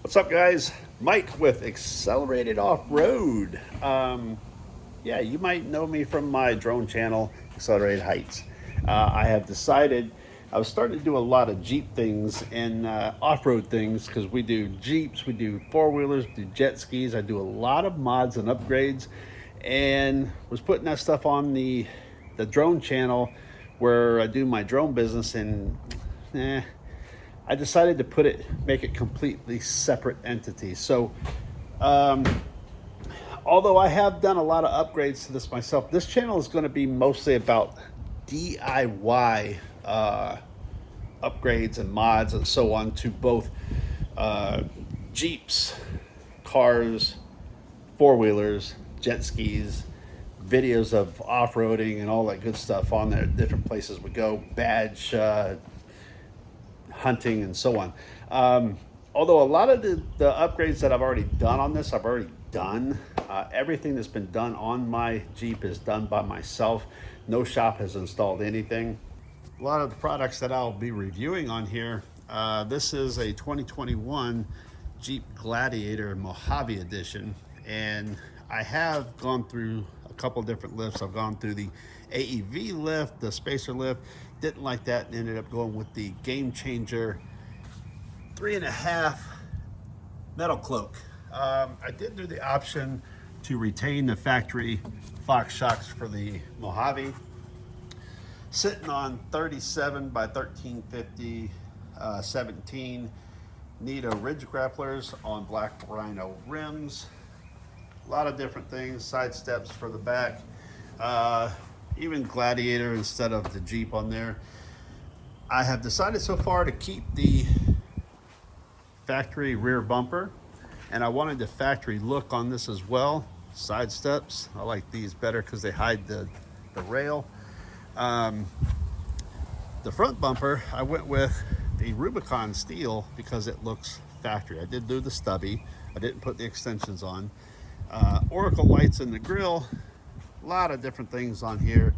What's up, guys? Mike with Accelerated Off-Road. Yeah, you might know me from my drone channel, Accelerated Heights. I have decided I was starting to do a lot of Jeep things and off-road things because we do Jeeps, we do four-wheelers, we do jet skis. I do a lot of mods and upgrades, and was putting that stuff on the drone channel where I do my drone business, and I decided to make it completely separate entities. So, although I have done a lot of upgrades to this myself, this channel is going to be mostly about DIY upgrades and mods and so on to both Jeeps, cars, four-wheelers, jet skis, videos of off-roading and all that good stuff on there, different places we go, badge, hunting and so on. Although a lot of the upgrades that I've already done on this, I've already done. Everything that's been done on my Jeep is done by myself. No shop has installed anything. A lot of the products that I'll be reviewing on here, this is a 2021 Jeep Gladiator Mojave Edition, and I have gone through a couple different lifts. I've gone through the AEV lift, the Spacer lift, didn't like that and ended up going with the Game Changer 3.5 metal cloak. I did do the option to retain the factory Fox shocks for the Mojave, sitting on 37 by 1350 17 Nito ridge grapplers on black Rhino rims. A lot of different things, side steps for the back, even Gladiator instead of the Jeep on there. I have decided so far to keep the factory rear bumper, and I wanted the factory look on this as well. Side steps, I like these better because they hide the rail. The front bumper, I went with the Rubicon steel because it looks factory. I did do the stubby, I didn't put the extensions on. Oracle lights in the grill, a lot of different things on here.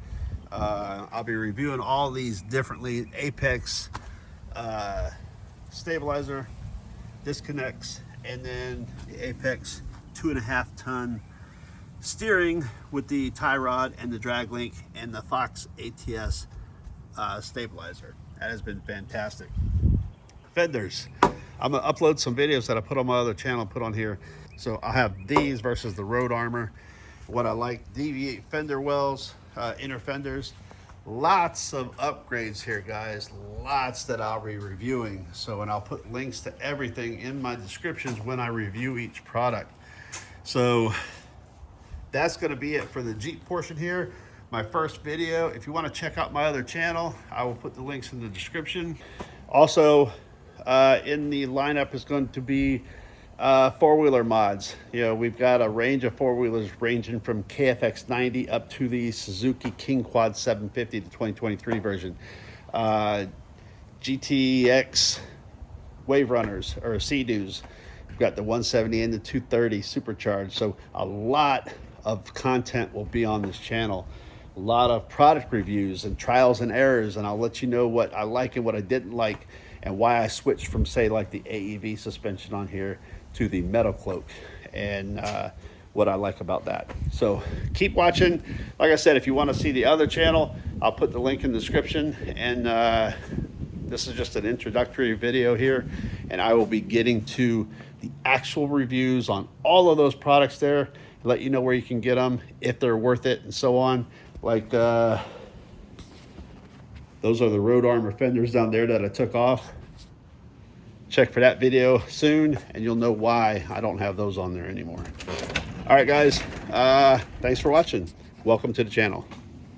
I'll be reviewing all these differently. Apex stabilizer, disconnects, and then the Apex 2.5 ton steering with the tie rod and the drag link and the Fox ATS stabilizer. That has been fantastic. Fenders, I'm gonna upload some videos that I put on my other channel, put on here. So I'll have these versus the Road Armor. What I like, deviate fender wells, inner fenders. Lots of upgrades here, guys. Lots that I'll be reviewing. So, and I'll put links to everything in my descriptions when I review each product. So that's gonna be it for the Jeep portion here. My first video. If you wanna check out my other channel, I will put the links in the description. Also, in the lineup is going to be four-wheeler mods. You know, we've got a range of four-wheelers ranging from KFX 90 up to the Suzuki King Quad 750, the 2023 version. GTX Wave Runners or Sea-Doos. We've got the 170 and the 230 supercharged. So a lot of content will be on this channel. A lot of product reviews and trials and errors, and I'll let you know what I like and what I didn't like and why I switched from, say, like the AEV suspension on here to the metal cloak, and what I like about that. So keep watching. Like I said, if you want to see the other channel, I'll put the link in the description, and this is just an introductory video here, and I will be getting to the actual reviews on all of those products there, let you know where you can get them, if they're worth it, and so on. Like those are the Road Armor fenders down there that I took off. Check for that video soon, and you'll know why I don't have those on there anymore. All right, guys, thanks for watching. Welcome to the channel.